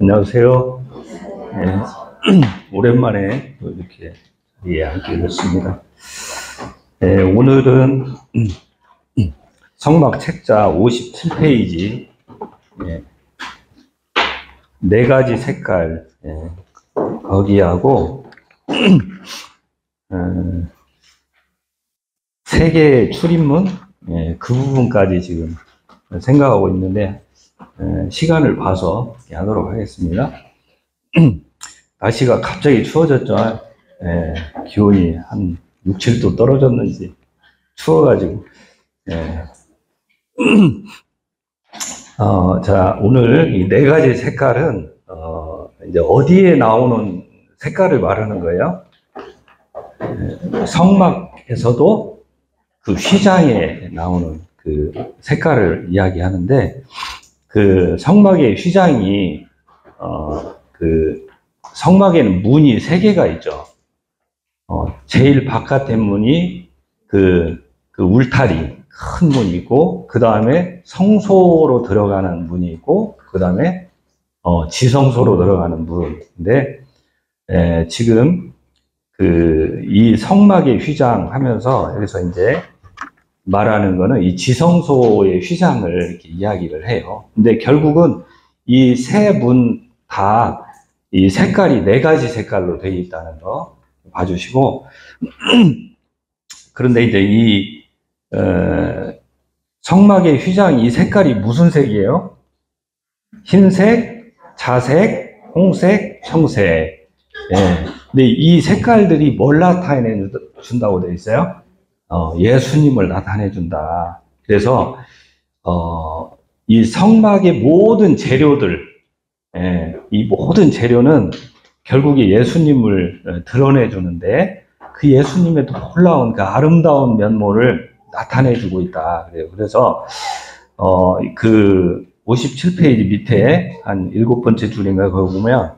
안녕하세요. 네, 오랜만에 또 이렇게 앉게 됐습니다. 네, 오늘은 성막 책자 57페이지 네 가지 색깔 거기하고 세 개의 출입문 그 부분까지 지금 생각하고 있는데 시간을 봐서 하도록 하겠습니다. 날씨가 갑자기 추워졌죠. 기온이 한 6, 7도 떨어졌는지 추워가지고. 자, 오늘 이 네 가지 색깔은 이제 어디에 나오는 색깔을 말하는 거예요. 성막에서도 그 휘장에 나오는 그 색깔을 이야기하는데, 그 성막의 휘장이 그 성막에는 문이 세 개가 있죠. 제일 바깥에 문이 그 울타리 큰 문이 있고, 그 다음에 성소로 들어가는 문이 있고, 그 다음에 지성소로 들어가는 문인데, 지금 이 성막의 휘장 하면서 여기서 이제 말하는 거는 이 지성소의 휘장을 이렇게 이야기를 해요. 근데 결국은 이 세 문 다 이 색깔이 네 가지 색깔로 되어 있다는 거 봐주시고, 그런데 이제 이 성막의 휘장 이 색깔이 무슨 색이에요? 흰색, 자색, 홍색, 청색. 근데 이 색깔들이 뭘 나타내 준다고 되어 있어요? 예수님을 나타내 준다. 그래서 이 성막의 모든 재료들, 이 모든 재료는 결국에 예수님을 드러내 주는데, 그 예수님의 놀라운 그 아름다운 면모를 나타내 주고 있다. 그래요. 그래서 그 57페이지 밑에 한 7번째 줄인가 거기 보면,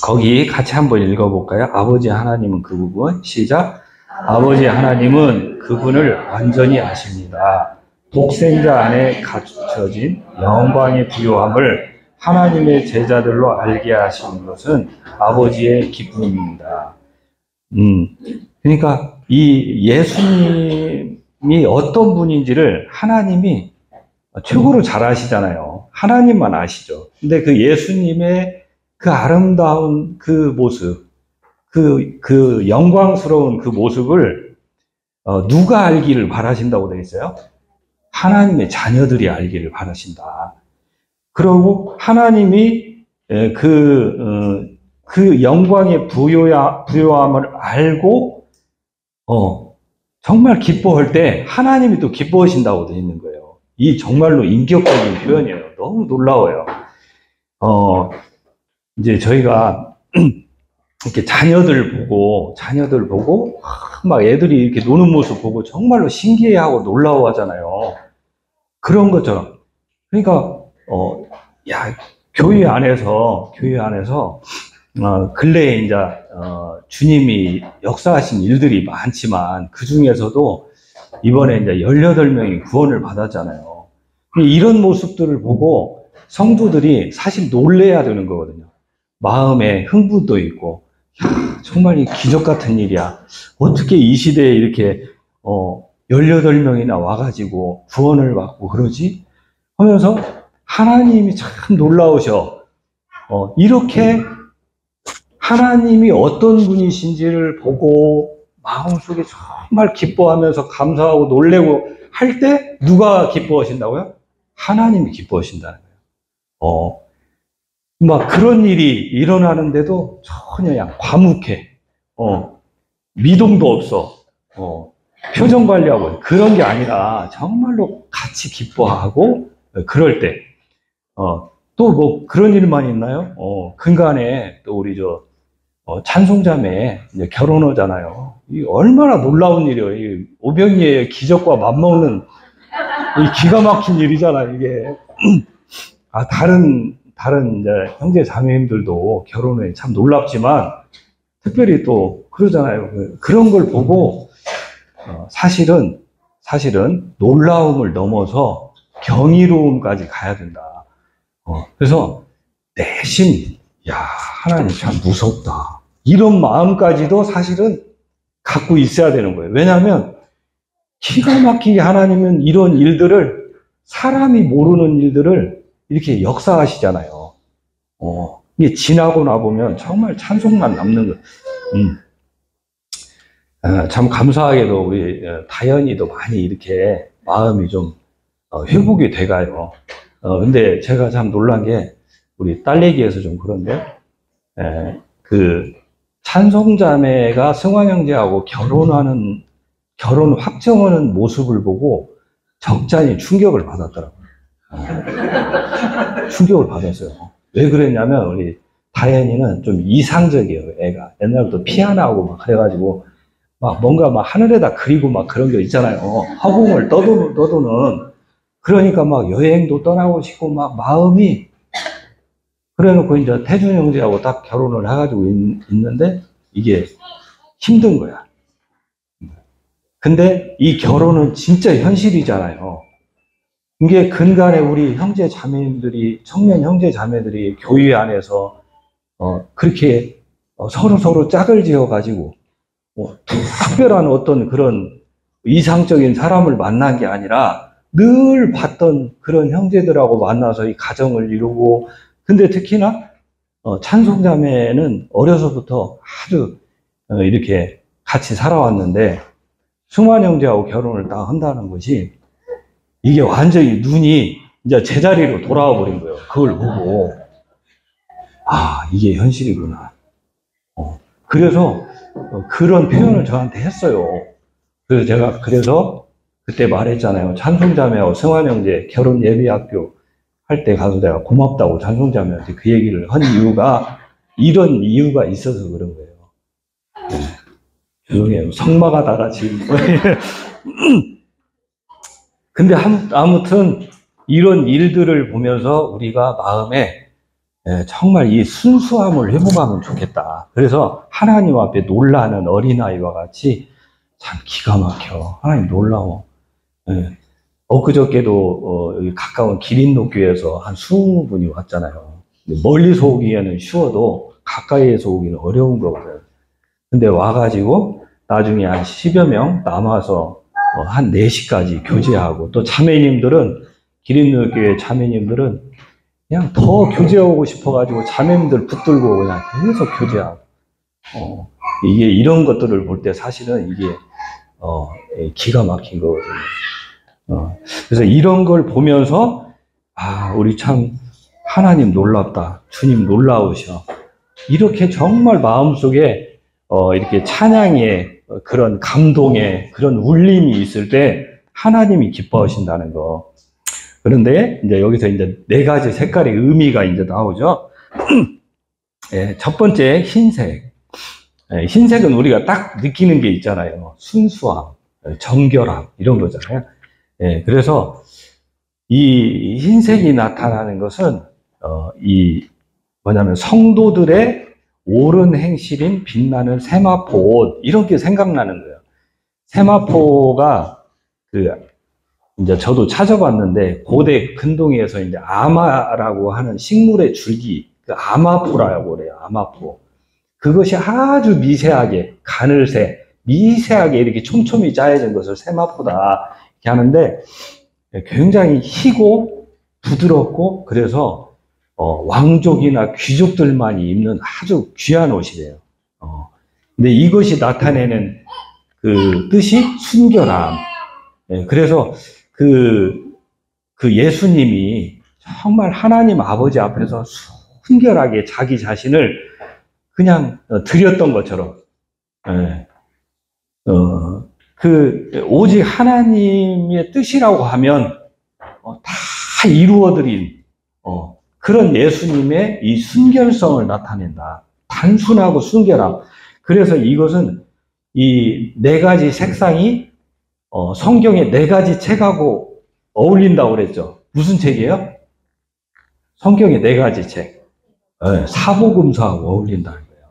거기 같이 한번 읽어볼까요? 아버지 하나님은 그 부분 시작. 아버지 하나님은 그분을 완전히 아십니다. 독생자 안에 갖춰진 영광의 부요함을 하나님의 제자들로 알게 하시는 것은 아버지의 기쁨입니다. 그러니까 이 예수님이 어떤 분인지를 하나님이 최고로 잘 아시잖아요. 하나님만 아시죠. 근데 그 예수님의 그 아름다운 그 모습, 그 영광스러운 그 모습을 누가 알기를 바라신다고 되어 있어요? 하나님의 자녀들이 알기를 바라신다. 그리고 하나님이 그 영광의 부요함을 알고 정말 기뻐할 때 하나님이 또 기뻐하신다고 되어 있는 거예요. 이 정말로 인격적인 표현이에요. 너무 놀라워요. 이제 저희가 이렇게 자녀들 보고 막 애들이 이렇게 노는 모습 보고 정말로 신기해하고 놀라워하잖아요. 그런 것처럼. 그러니까 교회 안에서 근래에 이제 주님이 역사하신 일들이 많지만 그 중에서도 이번에 이제 18명이 구원을 받았잖아요. 이런 모습들을 보고 성도들이 사실 놀래야 되는 거거든요. 마음에 흥분도 있고, 정말 기적 같은 일이야. 어떻게 이 시대에 이렇게 18명이나 와가지고 구원을 받고 그러지? 하면서 하나님이 참 놀라우셔. 이렇게 하나님이 어떤 분이신지를 보고 마음속에 정말 기뻐하면서 감사하고 놀래고 할 때 누가 기뻐하신다고요? 하나님이 기뻐하신다는 거예요. 막 그런 일이 일어나는데도 전혀 그냥 과묵해. 미동도 없어. 표정 관리하고 그런 게 아니라 정말로 같이 기뻐하고 그럴 때. 또 뭐 그런 일만 있나요? 근간에 또 우리 찬송자매 이제 결혼하잖아요. 이 얼마나 놀라운 일이에요. 이 오병이의 기적과 맞먹는 이 기가 막힌 일이잖아요, 이게. 다른 이제 형제 자매님들도 결혼에 참 놀랍지만 특별히 또 그러잖아요. 그런 걸 보고 사실은 놀라움을 넘어서 경이로움까지 가야 된다. 그래서 내심, 야, 하나님 참 무섭다. 이런 마음까지도 사실은 갖고 있어야 되는 거예요. 왜냐하면 기가 막히게 하나님은 이런 일들을, 사람이 모르는 일들을 이렇게 역사하시잖아요. 이게 지나고 나보면 정말 찬송만 남는 거예요. 참 감사하게도 우리 다현이도 많이 이렇게 마음이 좀 회복이 돼가요. 근데 제가 참 놀란 게, 우리 딸 얘기해서 좀 그런데, 그 찬송자매가 승환 형제하고 결혼 확정하는 모습을 보고 적잖이 충격을 받았더라고요. 충격을 받았어요. 왜 그랬냐면, 우리 다현이는 좀 이상적이에요, 애가. 옛날부터 피아노하고 막 그래가지고, 막 뭔가 막 하늘에다 그리고 막 그런 게 있잖아요. 허공을 떠도는. 그러니까 막 여행도 떠나고 싶고 막 마음이, 그래 놓고 이제 태준 형제하고 딱 결혼을 해가지고 있는데 이게 힘든 거야. 근데 이 결혼은 진짜 현실이잖아요. 이게 근간에 우리 형제 자매님들이, 청년 형제 자매들이 교회 안에서 그렇게 서로 짝을 지어가지고 특별한 어떤 그런 이상적인 사람을 만난 게 아니라 늘 봤던 그런 형제들하고 만나서 이 가정을 이루고, 근데 특히나 찬송자매는 어려서부터 아주 이렇게 같이 살아왔는데 승환 형제하고 결혼을 딱 한다는 것이, 이게 완전히 눈이 이제 제자리로 돌아와 버린 거예요. 그걸 보고, 아, 이게 현실이구나. 그래서 그런 표현을 저한테 했어요. 그래서 제가 그때 말했잖아요. 찬송자매하고 승환 형제 결혼 예비학교 할 때 가서 내가 고맙다고 찬송자매한테 그 얘기를 한 이유가, 이런 이유가 있어서 그런 거예요. 죄송해요. 성마가 다 같이. 근데 아무튼 이런 일들을 보면서 우리가 마음에 정말 이 순수함을 회복하면 좋겠다. 그래서 하나님 앞에 놀라는 어린아이와 같이, 참 기가 막혀. 하나님 놀라워. 엊그저께도 여기 가까운 기린노교에서 한 20분이 왔잖아요. 멀리서 오기에는 쉬워도 가까이에서 오기는 어려운 거거든. 근데 와가지고 나중에 한 10여 명 남아서 한 4시까지 교제하고, 또 자매님들은, 기린노교회 자매님들은 그냥 더 교제하고 싶어가지고 자매님들 붙들고 그냥 계속 교제하고, 이게 이런 것들을 볼 때 사실은 이게 기가 막힌 거거든요. 그래서 이런 걸 보면서, 아, 우리 참 하나님 놀랍다, 주님 놀라우셔, 이렇게 정말 마음속에 이렇게 찬양의 그런 감동의 그런 울림이 있을 때 하나님이 기뻐하신다는 거. 그런데 이제 여기서 이제 4가지 색깔의 의미가 이제 나오죠. 첫 번째, 흰색. 흰색은 우리가 딱 느끼는 게 있잖아요. 순수함, 정결함, 이런 거잖아요. 그래서 이 흰색이 나타나는 것은 뭐냐면 성도들의 옳은 행실인 빛나는 세마포 옷, 이렇게 생각나는 거예요. 세마포가 이제 저도 찾아봤는데, 고대 근동에서 이제 아마라고 하는 식물의 줄기, 그 아마포라고 그래요. 아마포. 그것이 아주 미세하게, 가늘새, 미세하게 이렇게 촘촘히 짜여진 것을 세마포다 이렇게 하는데, 굉장히 희고 부드럽고, 그래서 왕족이나 귀족들만이 입는 아주 귀한 옷이래요. 근데 이것이 나타내는 그 뜻이 순결함. 그래서 그 예수님이 정말 하나님 아버지 앞에서 순결하게 자기 자신을 그냥 드렸던 것처럼, 오직 하나님의 뜻이라고 하면 다 이루어드린 그런 예수님의 이 순결성을 나타낸다. 단순하고 순결함. 그래서 이것은 이 4가지 색상이 성경의 4가지 책하고 어울린다고 그랬죠. 무슨 책이에요? 성경의 4가지 책. 사복음서하고 어울린다는 거예요.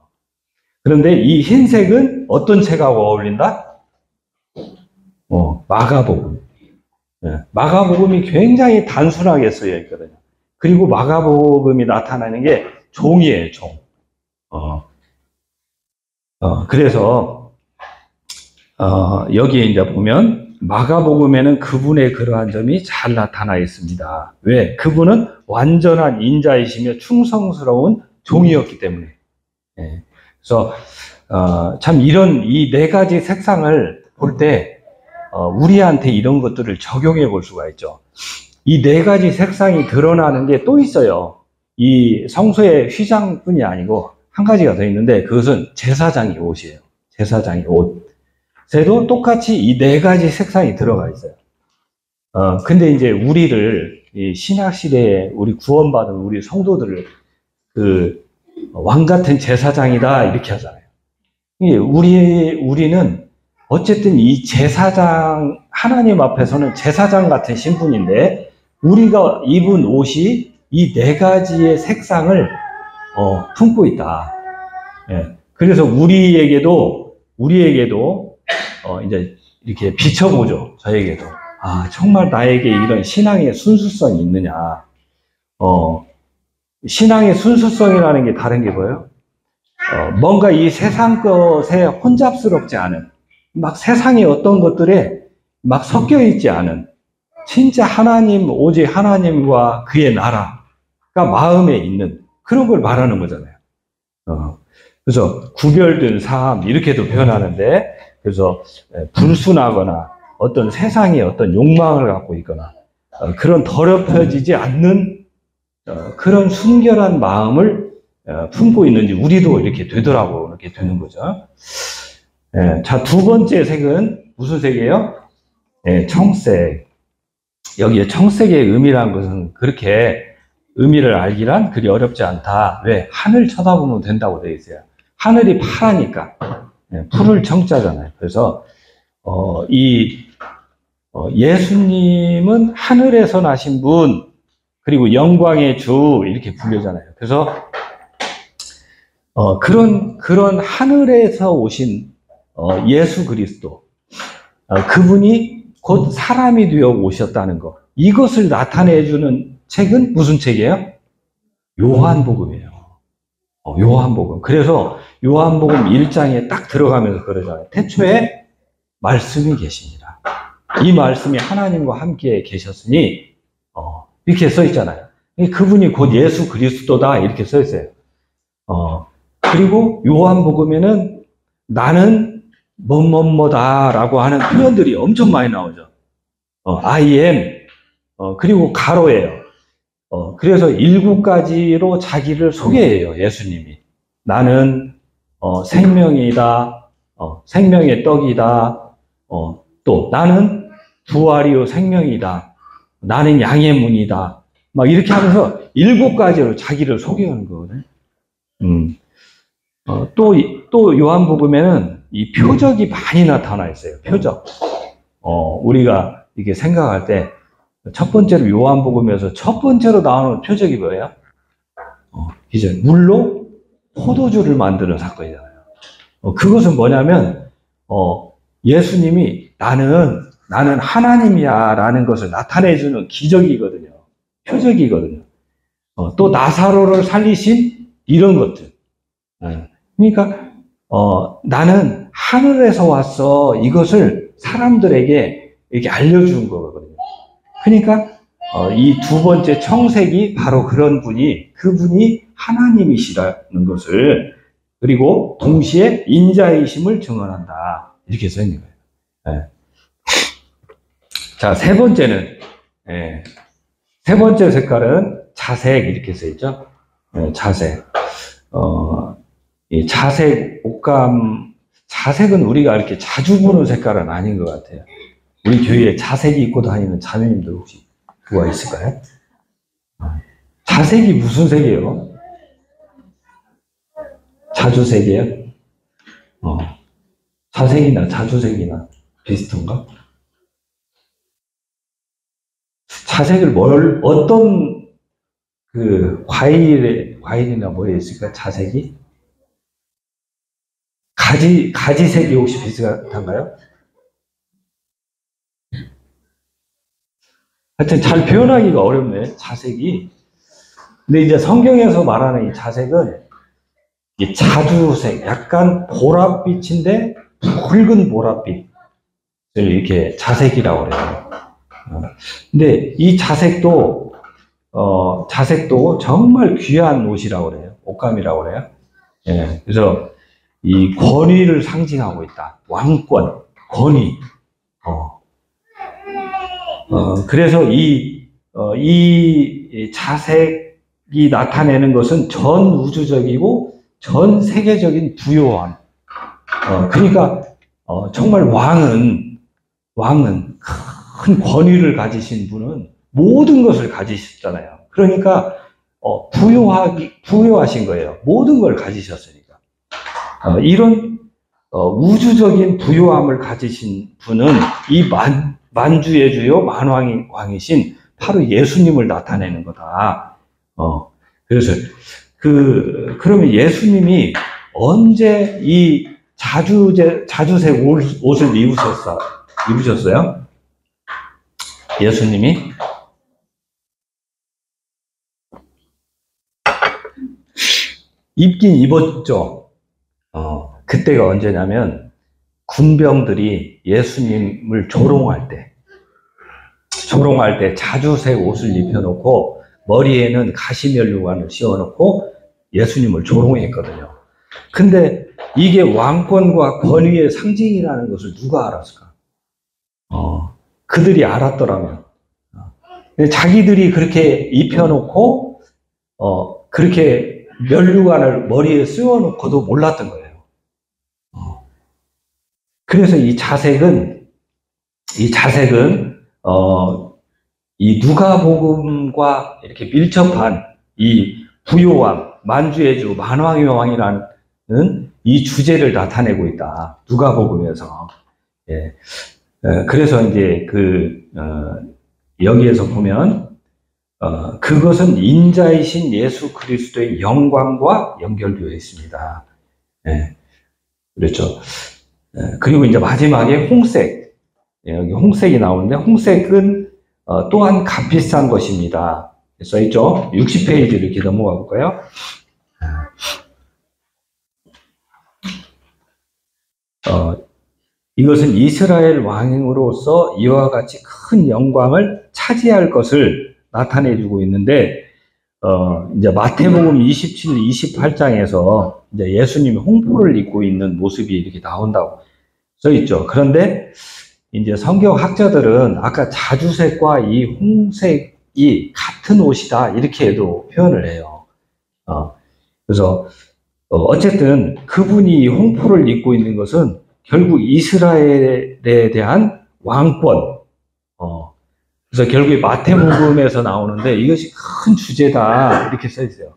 그런데 이 흰색은 어떤 책하고 어울린다? 마가복음. 마가복음이 굉장히 단순하게 쓰여 있거든요. 그리고 마가복음이 나타나는 게 종이에요, 종. 그래서 여기에 이제 보면 마가복음에는 그분의 그러한 점이 잘 나타나 있습니다. 왜? 그분은 완전한 인자이시며 충성스러운 종이었기 때문에. 예. 그래서 참 이런 이 네 가지 색상을 볼 때 우리한테 이런 것들을 적용해 볼 수가 있죠. 이 네 가지 색상이 드러나는 게 또 있어요. 이 성소의 휘장뿐이 아니고 한 가지가 더 있는데 그것은 제사장의 옷이에요. 제사장의 옷. 에도 똑같이 이 네 가지 색상이 들어가 있어요. 근데 이제 우리를, 이 신약시대에 우리 구원받은 우리 성도들을 왕 같은 제사장이다, 이렇게 하잖아요. 우리는 어쨌든 이 제사장, 하나님 앞에서는 제사장 같은 신분인데, 우리가 입은 옷이 이 네 가지의 색상을, 품고 있다. 예. 그래서 우리에게도, 이제 이렇게 비춰보죠. 저에게도. 아, 정말 나에게 이런 신앙의 순수성이 있느냐. 신앙의 순수성이라는 게 다른 게 뭐예요? 뭔가 이 세상 것에 혼잡스럽지 않은, 막 세상의 어떤 것들에 막 섞여 있지 않은, 진짜 하나님, 오직 하나님과 그의 나라가 마음에 있는 그런 걸 말하는 거잖아요. 그래서 구별된 삶, 이렇게도 표현하는데, 그래서 불순하거나 어떤 세상의 어떤 욕망을 갖고 있거나 그런 더럽혀지지 않는 그런 순결한 마음을 품고 있는지 우리도 이렇게 되더라고, 이렇게 되는 거죠. 자, 두 번째 색은 무슨 색이에요? 청색. 여기에 청색의 의미란 것은 그렇게 의미를 알기란 그리 어렵지 않다. 왜? 하늘 쳐다보면 된다고 되어 있어요. 하늘이 파라니까. 푸를 청자잖아요. 그래서 예수님은 하늘에서 나신 분, 그리고 영광의 주, 이렇게 불리잖아요. 그래서 그런 하늘에서 오신 예수 그리스도, 그분이 곧 사람이 되어 오셨다는 것, 이것을 나타내주는 책은 무슨 책이에요? 요한복음이에요. 요한복음. 그래서 요한복음 1장에 딱 들어가면서 그러잖아요. 태초에 말씀이 계십니다. 이 말씀이 하나님과 함께 계셨으니, 이렇게 써 있잖아요. 그분이 곧 예수 그리스도다, 이렇게 써 있어요. 그리고 요한복음에는 나는 뭐뭐뭐다라고 하는 표현들이 엄청 많이 나오죠. I am, 그리고 가로예요. 그래서 7가지로 자기를 소개해요, 예수님이. 나는 생명이다, 생명의 떡이다, 또 나는 부활이요 생명이다, 나는 양의 문이다, 막 이렇게 하면서 7가지로 자기를 소개하는 거거든요. 또 요한복음에는 이 표적이 많이 나타나 있어요. 표적. 우리가 이렇게 생각할 때 첫 번째로 요한복음에서 첫 번째로 나오는 표적이 뭐예요? 이제 물로 포도주를 만드는 사건이잖아요. 그것은 뭐냐면 예수님이 나는 하나님이야 라는 것을 나타내주는 기적이거든요. 표적이거든요. 또 나사로를 살리신 이런 것들. 그러니까 나는 하늘에서 왔어, 이것을 사람들에게 이렇게 알려준 거거든요. 그러니까 이 두 번째 청색이 바로 그런 그분이 하나님이시라는 것을, 그리고 동시에 인자이심을 증언한다, 이렇게 써 있는 거예요. 자, 세 번째 색깔은 자색, 이렇게 써 있죠. 자색. 이 자색 옷감, 자색은 우리가 이렇게 자주 보는 색깔은 아닌 것 같아요. 우리 교회에 자색이 입고 다니는 자매님들 혹시 누가 있을까요? 자색이 무슨 색이에요? 자주색이에요? 자색이나 자주색이나 비슷한가? 자색을 어떤 과일이나 뭐에 있을까? 자색이? 가지색이 혹시 비슷한가요? 하여튼 잘 표현하기가 어렵네, 자색이. 근데 이제 성경에서 말하는 이 자색은 이 자주색, 약간 보랏빛인데 붉은 보랏빛을 이렇게 자색이라고 그래요. 근데 이 자색도 정말 귀한 옷이라고 그래요. 옷감이라고 그래요. 예, 그래서 이 권위를 상징하고 있다. 왕권, 권위. 그래서 이 자색이 나타내는 것은 전 우주적이고 전 세계적인 부요함. 그러니까, 정말 왕은 큰 권위를 가지신 분은 모든 것을 가지셨잖아요. 그러니까, 부요하신 거예요. 모든 걸 가지셨으니까. 이런, 우주적인 부요함을 가지신 분은 이 만주의 주요 만왕이신 바로 예수님을 나타내는 거다. 그래서 그러면 예수님이 언제 이 자주색 옷을 입으셨어요? 예수님이? 입긴 입었죠. 그때가 언제냐면 군병들이 예수님을 조롱할 때 자주색 옷을 입혀놓고 머리에는 가시면류관을 씌워놓고 예수님을 조롱했거든요. 근데 이게 왕권과 권위의 상징이라는 것을 누가 알았을까? 그들이 알았더라면. 자기들이 그렇게 입혀놓고, 그렇게 면류관을 머리에 씌워놓고도 몰랐던 거예요. 그래서 이 자색은, 이 누가복음과 이렇게 밀접한 이 부요왕, 만주의 주, 만왕의 왕이라는 이 주제를 나타내고 있다. 누가복음에서. 예. 그래서 이제 여기에서 보면, 그것은 인자이신 예수 그리스도의 영광과 연결되어 있습니다. 예. 그렇죠. 그리고 이제 마지막에 홍색. 여기 홍색이 나오는데, 홍색은 또한 값비싼 것입니다. 써있죠? 60페이지를 이렇게 넘어가 볼까요? 이것은 이스라엘 왕으로서 이와 같이 큰 영광을 차지할 것을 나타내주고 있는데, 이제 마태복음 27, 28장에서 이제 예수님이 홍포를 입고 있는 모습이 이렇게 나온다고 써있죠. 그런데 이제 성경 학자들은 아까 자주색과 이 홍색이 같은 옷이다 이렇게도 표현을 해요. 그래서 어쨌든 그분이 홍포를 입고 있는 것은 결국 이스라엘에 대한 왕권. 그래서 결국에 마태복음에서 나오는데 이것이 큰 주제다 이렇게 써 있어요.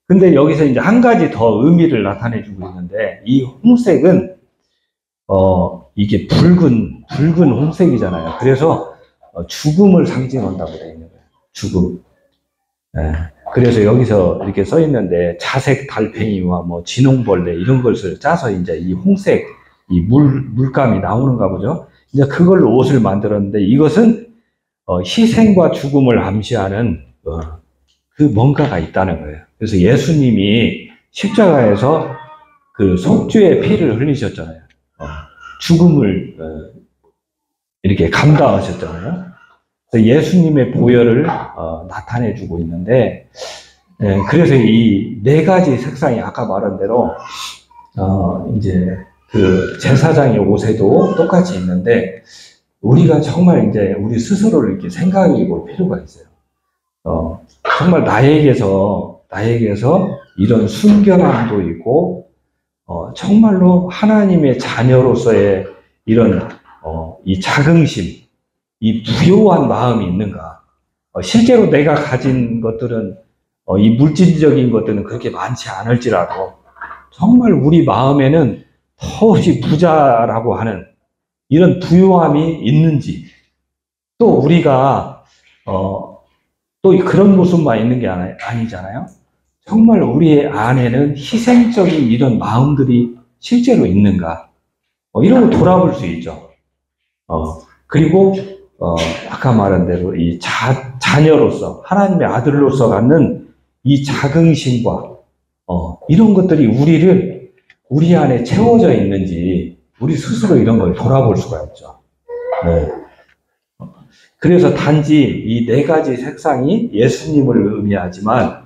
근데 여기서 이제 한 가지 더 의미를 나타내주고 있는데 이 홍색은 이게 붉은 홍색이잖아요. 그래서 죽음을 상징한다고 되어 있는 거예요. 죽음. 예. 그래서 여기서 이렇게 써 있는데 자색 달팽이와 뭐 진홍벌레 이런 것을 짜서 이제 이 홍색 이 물감이 나오는가 보죠. 이제 그걸로 옷을 만들었는데 이것은 희생과 죽음을 암시하는 그 뭔가가 있다는 거예요. 그래서 예수님이 십자가에서 그 속죄의 피를 흘리셨잖아요. 죽음을 이렇게 감당하셨잖아요. 그래서 예수님의 보혈을 나타내주고 있는데, 그래서 이 네 가지 색상이 아까 말한 대로 이제 그 제사장의 옷에도 똑같이 있는데 우리가 정말 이제 우리 스스로를 이렇게 생각해 볼 필요가 있어요. 정말 나에게서 이런 순결함도 있고 정말로 하나님의 자녀로서의 이런 이 자긍심, 이 부요한 마음이 있는가? 실제로 내가 가진 것들은 이 물질적인 것들은 그렇게 많지 않을지라도 정말 우리 마음에는 더없이 부자라고 하는 이런 부요함이 있는지, 또 우리가 또 그런 모습만 있는 게 아니잖아요. 정말 우리 안에는 희생적인 이런 마음들이 실제로 있는가? 이런 거 돌아볼 수 있죠. 그리고 아까 말한 대로 이 자녀로서 하나님의 아들로서 갖는 이 자긍심과 이런 것들이 우리 안에 채워져 있는지 우리 스스로 이런 걸 돌아볼 수가 있죠. 네. 그래서 단지 이 네 가지 색상이 예수님을 의미하지만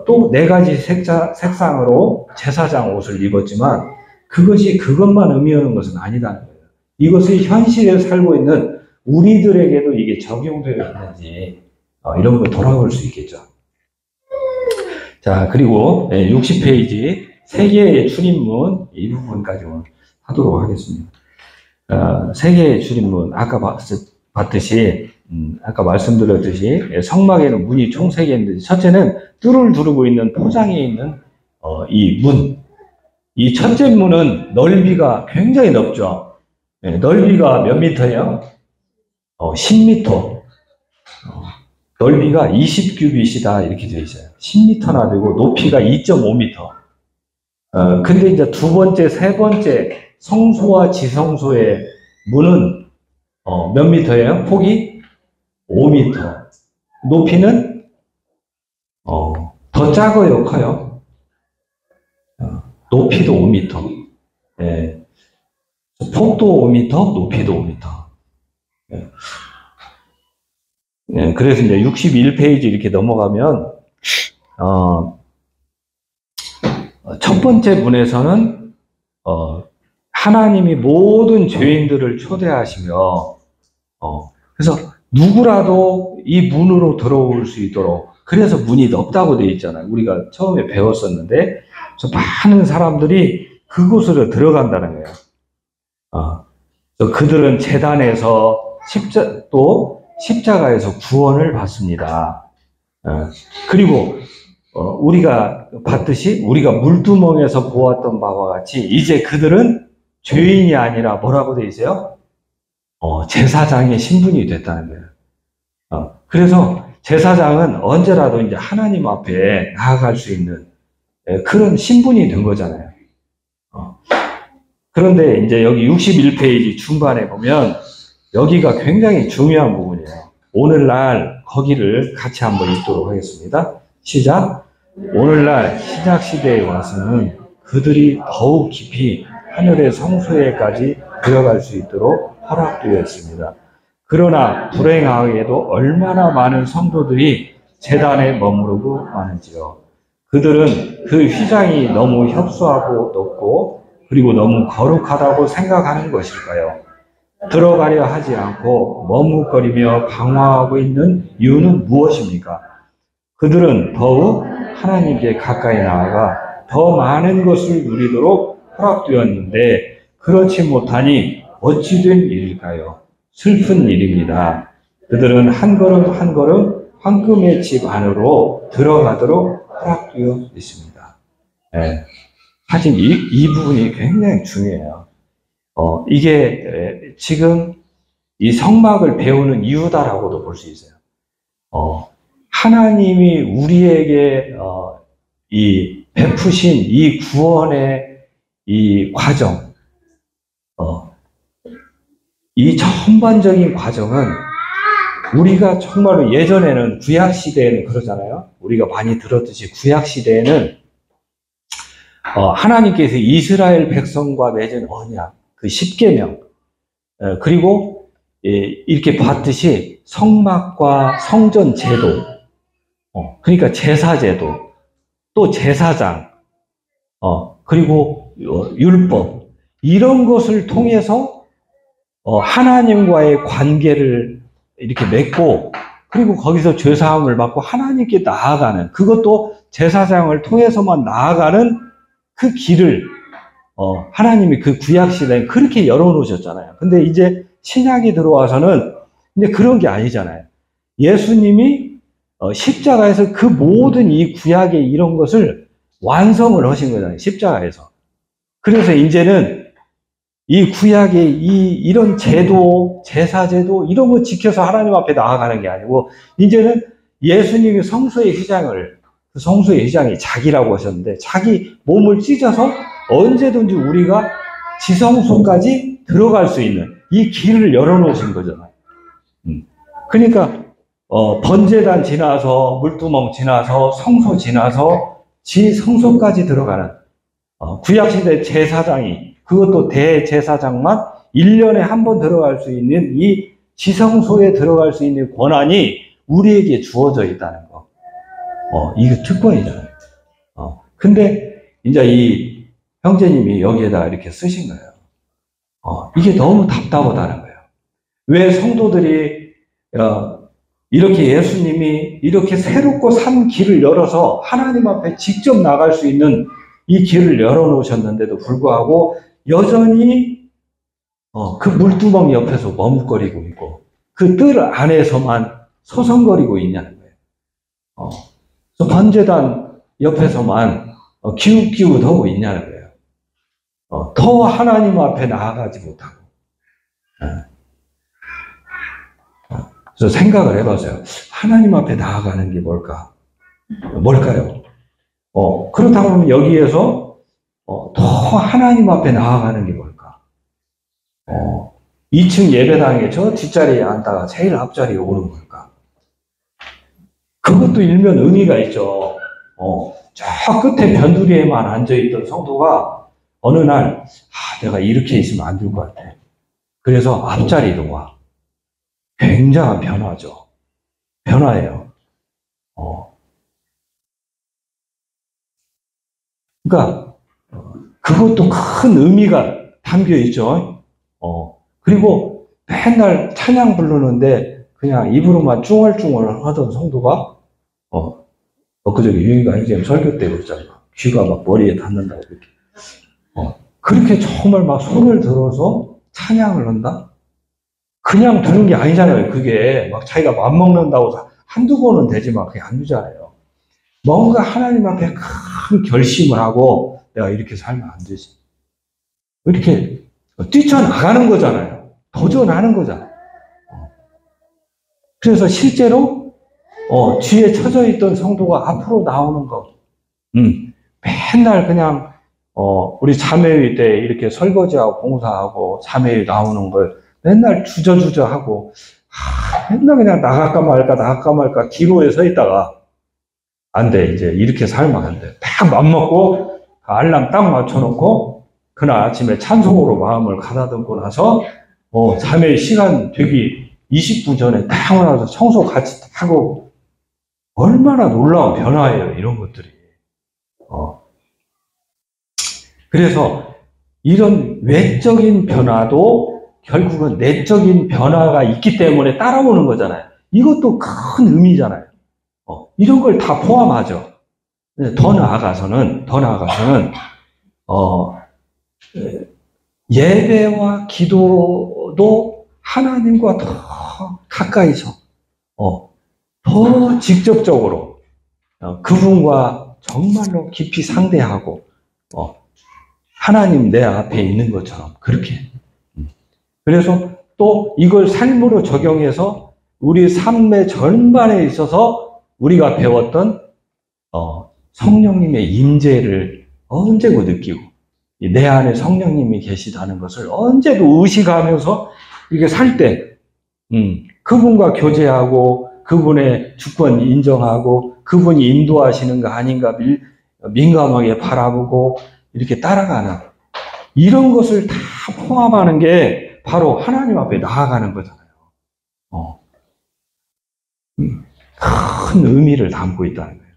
또 네 가지 색상으로 제사장 옷을 입었지만 그것이 그것만 의미하는 것은 아니다는 거예요. 이것이 현실에 살고 있는 우리들에게도 이게 적용되어 있는지 이런 걸 돌아볼 수 있겠죠. 자, 그리고 60페이지 세계의 출입문 이 부분까지만 하도록 하겠습니다. 세계의 출입문 아까 봤듯이 아까 말씀드렸듯이 성막에는 문이 총 3개 있는데 첫째는 뜰을 두르고 있는 포장에 있는 이 문. 이 첫째 문은 넓이가 굉장히 넓죠. 넓이가 몇 미터예요? 10미터. 넓이가 20규빗이다 이렇게 되어 있어요. 10m나 되고 높이가 2.5m. 근데 이제 두 번째, 세 번째 성소와 지성소의 문은 몇 미터예요? 폭이 5m. 높이는 더 작아요, 커요? 높이도 5m. 예. 폭도 5m, 높이도 5m. 예. 예, 그래서 이제 61페이지 이렇게 넘어가면, 첫 번째 문에서는, 하나님이 모든 죄인들을 초대하시며, 그래서 누구라도 이 문으로 들어올 수 있도록, 그래서 문이 넓다고 되어 있잖아요. 우리가 처음에 배웠었는데, 그래서 많은 사람들이 그곳으로 들어간다는 거예요. 그들은 제단에서 또 십자가에서 구원을 받습니다. 그리고 우리가 봤듯이 우리가 물두멍에서 보았던 바와 같이 이제 그들은 죄인이 아니라 뭐라고 돼 있어요? 제사장의 신분이 됐다는 거예요. 그래서 제사장은 언제라도 이제 하나님 앞에 나아갈 수 있는 그런 신분이 된 거잖아요. 그런데 이제 여기 61페이지 중반에 보면 여기가 굉장히 중요한 부분이에요. 오늘날 거기를 같이 한번 읽도록 하겠습니다. 시작. 오늘날 신약 시대에 와서는 그들이 더욱 깊이 하늘의 성소에까지 들어갈 수 있도록 허락되었습니다. 그러나 불행하게도 얼마나 많은 성도들이 제단에 머무르고 마는지요. 그들은 그 휘장이 너무 협소하고 높고 그리고 너무 거룩하다고 생각하는 것일까요? 들어가려 하지 않고 머뭇거리며 방황하고 있는 이유는 무엇입니까? 그들은 더욱 하나님께 가까이 나아가 더 많은 것을 누리도록 허락되었는데 그렇지 못하니 어찌 된 일일까요? 슬픈 일입니다. 그들은 한 걸음 한 걸음 황금의 집 안으로 들어가도록 허락되어 있습니다. 네. 사실 이 부분이 굉장히 중요해요. 이게 지금 이 성막을 배우는 이유다라고도 볼 수 있어요. 하나님이 우리에게 이 베푸신 이 구원의 이 과정, 이 전반적인 과정은 우리가 정말로 예전에는 구약 시대에는 그러잖아요. 우리가 많이 들었듯이 구약 시대에는 하나님께서 이스라엘 백성과 맺은 언약, 그 십계명, 그리고 이렇게 봤듯이 성막과 성전 제도, 그러니까 제사제도, 또 제사장, 그리고 율법, 이런 것을 통해서 하나님과의 관계를 이렇게 맺고, 그리고 거기서 죄사함을 받고 하나님께 나아가는, 그것도 제사장을 통해서만 나아가는 그 길을 하나님이 그 구약 시대에 그렇게 열어놓으셨잖아요. 근데 이제 신약이 들어와서는 이제 그런 게 아니잖아요. 예수님이 십자가에서 그 모든 이 구약의 이런 것을 완성을 하신 거잖아요. 십자가에서. 그래서 이제는 이 구약의 이런 제도, 제사제도 이런 거 지켜서 하나님 앞에 나아가는 게 아니고 이제는 예수님이 성소의 휘장을, 그 성소의 휘장이 자기라고 하셨는데 자기 몸을 찢어서 언제든지 우리가 지성소까지 들어갈 수 있는 이 길을 열어놓으신 거잖아요. 그러니까 번제단 지나서 물두멍 지나서 성소 지나서 지성소까지 들어가는 구약시대 제사장이 그것도 대제사장만 1년에 한 번 들어갈 수 있는 이 지성소에 들어갈 수 있는 권한이 우리에게 주어져 있다는 거. 이거 특권이잖아요. 근데 이제 이 형제님이 여기에다가 이렇게 쓰신 거예요. 이게 너무 답답하다는 거예요. 왜 성도들이 이렇게 예수님이 이렇게 새롭고 산 길을 열어서 하나님 앞에 직접 나갈 수 있는 이 길을 열어놓으셨는데도 불구하고 여전히 그 물두멍 옆에서 머뭇거리고 있고 그 뜰 안에서만 서성거리고 있냐는 거예요. 그래서 번제단 옆에서만 기웃기웃하고 있냐는 거예요. 더 하나님 앞에 나아가지 못하고. 그래서 생각을 해보세요. 하나님 앞에 나아가는 게 뭘까요? 그렇다고 하면 여기에서 더 하나님 앞에 나아가는 게 뭘까? 2층 예배당에 저 뒷자리에 앉다가 제일 앞자리에 오는 걸까? 그것도 일면 의미가 있죠. 저 끝에 변두리에만 앉아있던 성도가 어느 날 내가 이렇게 있으면 안 될 것 같아. 그래서 앞자리로 와. 굉장한 변화죠. 변화예요. 그러니까 그것도 큰 의미가 담겨 있죠. 그리고 맨날 찬양 부르는데 그냥 입으로만 쭝얼쭝얼 하던 성도가 엊그저께 유희가 이제 설교 때 그랬잖아. 귀가 막 머리에 닿는다고 그렇게. 그렇게 정말 막 손을 들어서 찬양을 한다? 그냥 두는 게 아니잖아요. 그게 막 자기가 맘먹는다고 한두 번은 되지만 그게 안 되잖아요. 뭔가 하나님 앞에 큰 결심을 하고 내가 이렇게 살면 안 되지. 이렇게 뛰쳐나가는 거잖아요. 도전하는 거잖아요. 그래서 실제로 뒤에 처져 있던 성도가 앞으로 나오는 거. 맨날 그냥 우리 자매회 때 이렇게 설거지하고 봉사하고 자매회 나오는 걸 맨날 주저주저 하고 맨날 그냥 나갈까 말까 기로에 서 있다가 안 돼. 이제 이렇게 살면 안 돼. 딱 맘먹고 알람 딱 맞춰놓고 그날 아침에 찬송으로 마음을 가다듬고 나서 자매회 시간 되기 20분 전에 딱 와서 청소 같이 하고 얼마나 놀라운 변화예요. 이런 것들이. 그래서 이런 외적인 변화도 결국은 내적인 변화가 있기 때문에 따라오는 거잖아요. 이것도 큰 의미잖아요. 이런 걸 다 포함하죠. 더 나아가서는 예배와 기도도 하나님과 더 가까이서 더 직접적으로 그분과 정말로 깊이 상대하고 하나님 내 앞에 있는 것처럼 그렇게. 그래서 또 이걸 삶으로 적용해서 우리 삶의 전반에 있어서 우리가 배웠던 성령님의 임재를 언제고 느끼고 내 안에 성령님이 계시다는 것을 언제도 의식하면서 이렇게 살 때 그분과 교제하고 그분의 주권 인정하고 그분이 인도하시는 거 아닌가 민감하게 바라보고 이렇게 따라가는 이런 것을 다 포함하는 게 바로 하나님 앞에 나아가는 거잖아요. 큰 의미를 담고 있다는 거예요.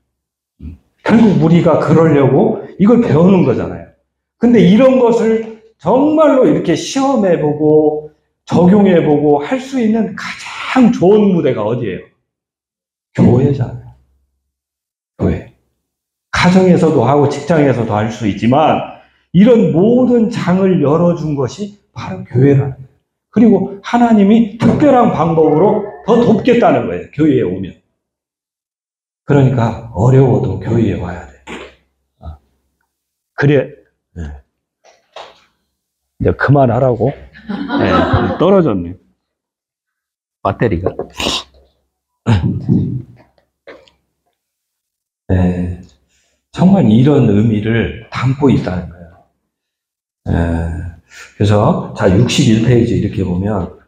결국 우리가 그러려고 이걸 배우는 거잖아요. 근데 이런 것을 정말로 이렇게 시험해보고 적용해보고 할 수 있는 가장 좋은 무대가 어디예요? 교회잖아요. 교회. 가정에서도 하고 직장에서도 할 수 있지만 이런 모든 장을 열어준 것이 바로 교회라는 거예요. 그리고 하나님이 특별한 방법으로 더 돕겠다는 거예요. 교회에 오면. 그러니까 어려워도 교회에 와야 돼. 그래. 이제 그만하라고. 네, 떨어졌네. 배터리가. 네, 정말 이런 의미를 담고 있다는 거예요. 그래서 자 61페이지 이렇게 보면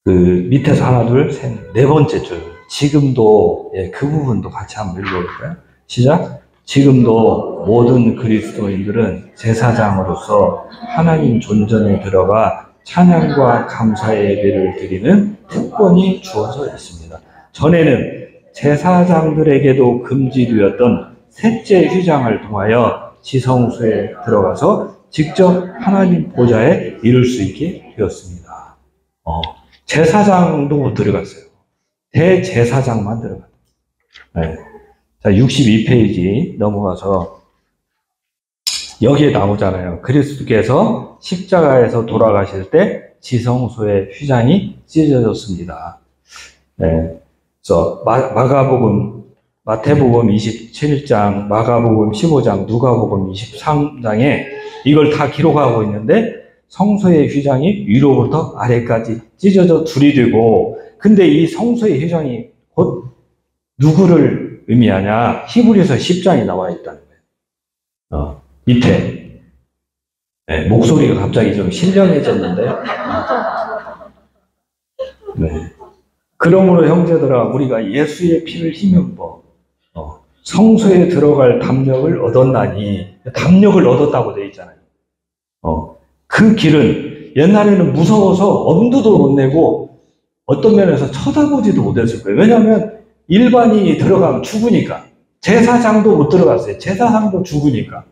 그 밑에서 하나, 둘, 셋, 네 번째 줄. 지금도, 예, 그 부분도 같이 한번 읽어볼까요? 시작. 지금도 모든 그리스도인들은 제사장으로서 하나님 존전에 들어가 찬양과 감사의 예배를 드리는 특권이 주어져 있습니다. 전에는 제사장들에게도 금지되었던 셋째 휘장을 통하여 지성소에 들어가서 직접 하나님 보좌에 이를 수 있게 되었습니다. 제사장도 못 들어갔어요. 대제사장만 들어갔어요. 네. 자, 62페이지 넘어가서 여기에 나오잖아요. 그리스도께서 십자가에서 돌아가실 때 지성소의 휘장이 찢어졌습니다. 네. 그래서 마태복음 27장, 마가복음 15장, 누가복음 23장에 이걸 다 기록하고 있는데 성소의 휘장이 위로부터 아래까지 찢어져 둘이 되고, 근데 이 성소의 휘장이 곧 누구를 의미하냐? 히브리서 10장이 나와 있다는 거예요. 밑에 네, 목소리가 갑자기 좀 신령해졌는데 네. 그러므로 형제들아 우리가 예수의 피를 힘입어 성소에 들어갈 담력을 얻었나니, 담력을 얻었다고 되어 있잖아요. 그 길은 옛날에는 무서워서 엄두도 못 내고 어떤 면에서 쳐다보지도 못했을 거예요. 왜냐하면 일반인이 들어가면 죽으니까. 제사장도 못 들어갔어요. 제사장도 죽으니까.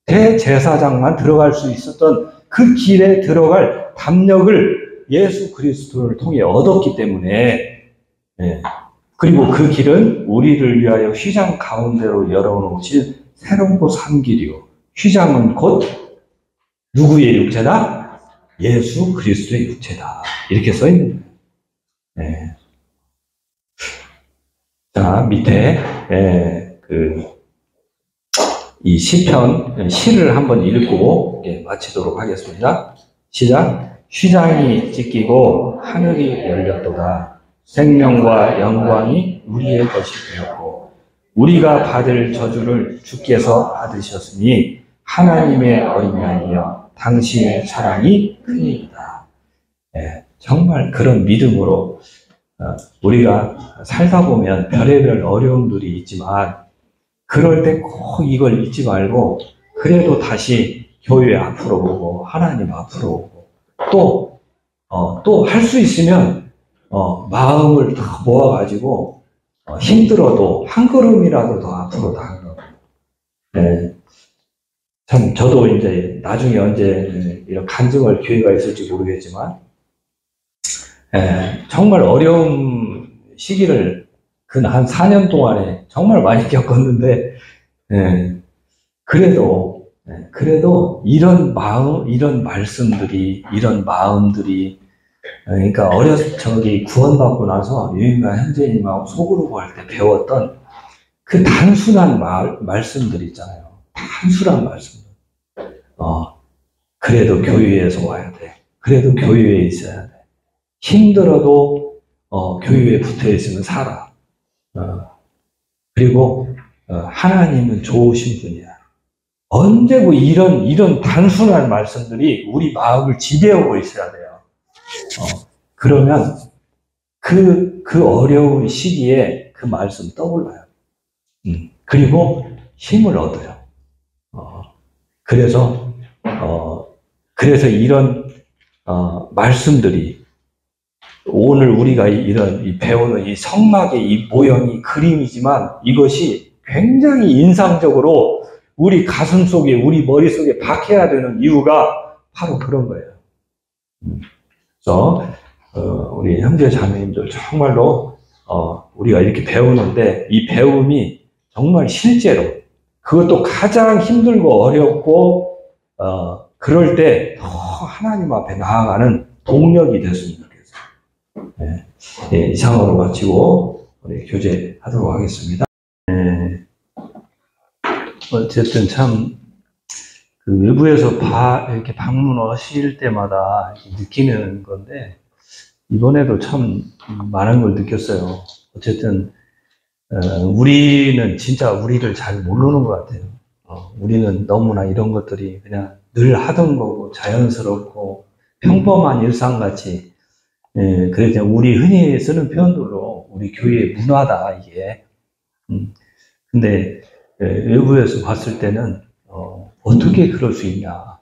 대제사장만 들어갈 수 있었던 그 길에 들어갈 담력을 예수 그리스도를 통해 얻었기 때문에, 예. 그리고 그 길은 우리를 위하여 휘장 가운데로 열어놓으신 새롭고 산 길이요. 휘장은 곧 누구의 육체다? 예수 그리스도의 육체다. 이렇게 써 있는 거예요. 예. 자, 밑에 이 시편 시를 한번 읽고 마치도록 하겠습니다. 시작. 휘장이 찢기고 하늘이 열렸도다. 생명과 영광이 우리의 것이 되었고 우리가 받을 저주를 주께서 받으셨으니 하나님의 어린아이여 당신의 사랑이 크니이다. 정말 그런 믿음으로 우리가 살다 보면 별의별 어려움들이 있지만 그럴 때 꼭 이걸 잊지 말고 그래도 다시 교회 앞으로 오고 하나님 앞으로 오고 또 할 수 있으면 마음을 다 모아가지고 힘들어도 한 걸음이라도 더 앞으로 나가고. 참 저도 이제 나중에 언제 이런 간증할 기회가 있을지 모르겠지만 정말 어려운 시기를 근 한 4년 동안에 정말 많이 겪었는데, 그래도 이런 마음, 이런 말씀들이, 이런 마음들이, 그러니까 구원받고 나서 유인과 현재님하고 소그룹 할 때 배웠던 그 단순한 말씀들 있잖아요. 단순한 말씀들. 그래도 교회에서 와야 돼. 그래도 교회에 있어야 돼. 힘들어도 교회에 붙어 있으면 살아. 그리고 하나님은 좋으신 분이야. 언제고 이런 단순한 말씀들이 우리 마음을 지배하고 있어야 돼요. 그러면 그 어려운 시기에 그 말씀 떠올라요. 그리고 힘을 얻어요. 그래서 이런 말씀들이 오늘 우리가 배우는 이 성막의 이 모형이 그림이지만 이것이 굉장히 인상적으로 우리 가슴 속에, 우리 머릿속에 박혀야 되는 이유가 바로 그런 거예요. 그래서, 우리 형제 자매님들 정말로, 우리가 이렇게 배우는데 이 배움이 정말 실제로 그것도 가장 힘들고 어렵고, 그럴 때 더 하나님 앞에 나아가는 동력이 됐으면 좋겠어요. 이상으로 마치고 우리 교제하도록 하겠습니다. 어쨌든 참 그 외부에서 이렇게 방문하실 때마다 느끼는 건데 이번에도 참 많은 걸 느꼈어요. 어쨌든 우리는 진짜 우리를 잘 모르는 것 같아요. 우리는 너무나 이런 것들이 그냥 늘 하던 거고 자연스럽고 평범한 일상같이 그래서 우리 흔히 쓰는 표현들로 우리 교회의 문화다, 이게. 근데 외부에서 봤을 때는 어떻게 그럴 수 있냐.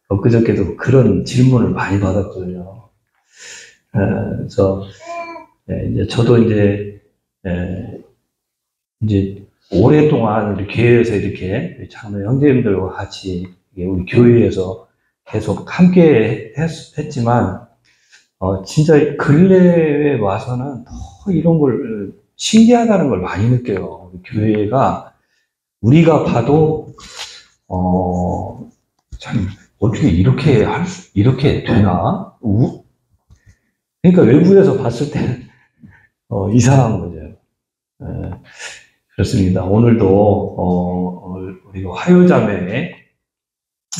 엊그저께도 그런 질문을 많이 받았거든요. 그래서 이제 저도 이제 오랫동안 우리 교회에서 이렇게 장로 형제님들과 같이 우리 교회에서 계속 함께 했지만 진짜 근래에 와서는 더 이런 걸 신기하다는 걸 많이 느껴요. 우리 교회가 우리가 봐도 참 어떻게 이렇게 되나? 그러니까 외부에서 봤을 때는 이상한 거죠. 그렇습니다. 오늘도 우리가 화요자매에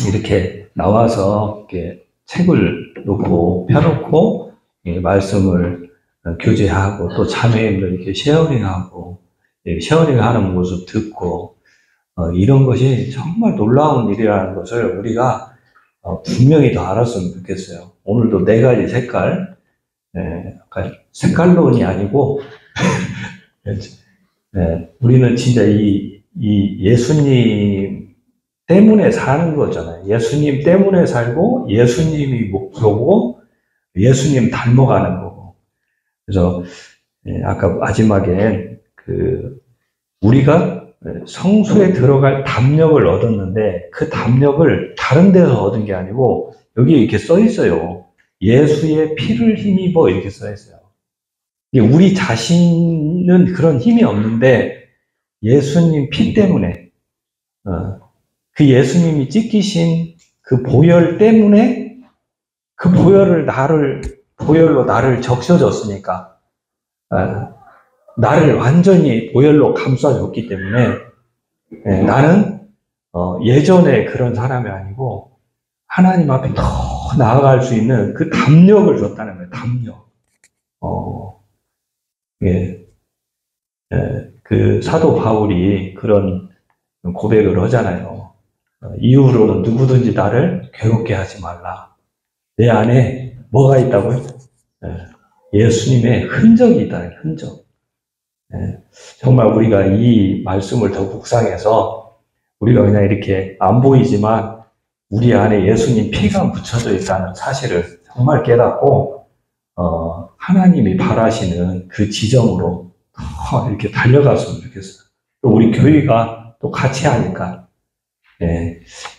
이렇게 나와서 이렇게 책을 놓고 펴놓고 말씀을 교제하고 또 자매님들 이렇게 쉐어링하고 쉐어링하는 모습 듣고 이런 것이 정말 놀라운 일이라는 것을 우리가 분명히 더 알았으면 좋겠어요. 오늘도 4가지 색깔, 색깔론이 아니고 우리는 진짜 이 예수님 때문에 사는 거잖아요. 예수님 때문에 살고 예수님이 목표고 예수님 닮아가는 거고. 그래서 아까 마지막에 우리가 성소에 들어갈 담력을 얻었는데 그 담력을 다른 데서 얻은 게 아니고 여기 이렇게 써 있어요. 예수의 피를 힘입어 이렇게 써 있어요. 우리 자신은 그런 힘이 없는데 예수님 피 때문에 그 예수님이 찢기신 그 보혈 때문에 그 보혈로 나를 적셔줬으니까 나를 완전히 보혈로 감싸줬기 때문에 나는 예전에 그런 사람이 아니고 하나님 앞에 더 나아갈 수 있는 그 담력을 줬다는 거예요. 담력. 그 사도 바울이 그런 고백을 하잖아요. 이후로는 누구든지 나를 괴롭게 하지 말라. 내 안에 뭐가 있다고요? 예수님의 흔적이 있다는 흔적. 정말 우리가 이 말씀을 더 묵상해서 우리가 그냥 이렇게 안 보이지만 우리 안에 예수님 피가 묻혀져 있다는 사실을 정말 깨닫고 하나님이 바라시는 그 지점으로 이렇게 달려갔으면 좋겠어요. 또 우리 교회가 또 같이 하니까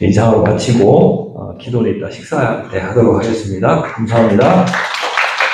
이상으로 마치고 기도를 이따 식사 때 하도록 하겠습니다. 감사합니다.